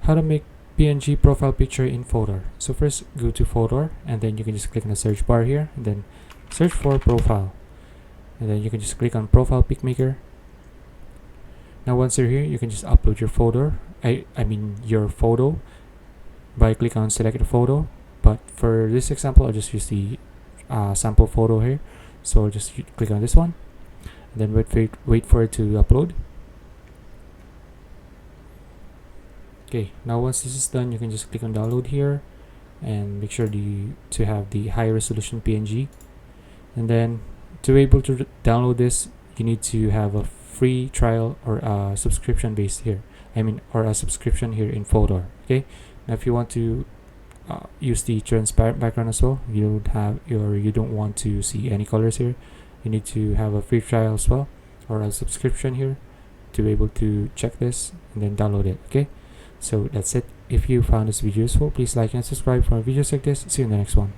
how to make PNG profile picture in Fotor. So first go to Fotor, and then you can just click on the search bar here, and then search for profile, and then you can just click on profile pic maker. Now once you're here, you can just upload your photo, your photo, by clicking on select the photo. But for this example, I'll just use the sample photo here, so I'll just click on this one, and then wait for it to upload. Okay, now once this is done, you can just click on download here and make sure to have the high resolution PNG. And then to be able to download this, you need to have a free trial or a subscription based here, or a subscription here in Fotor. Okay, now if you want to use the transparent background as well, you don't want to see any colors here, you need to have a free trial as well, or a subscription here, to be able to check this and then download it. Okay, so that's it. If you found this video useful, please like and subscribe for more videos like this. See you in the next one.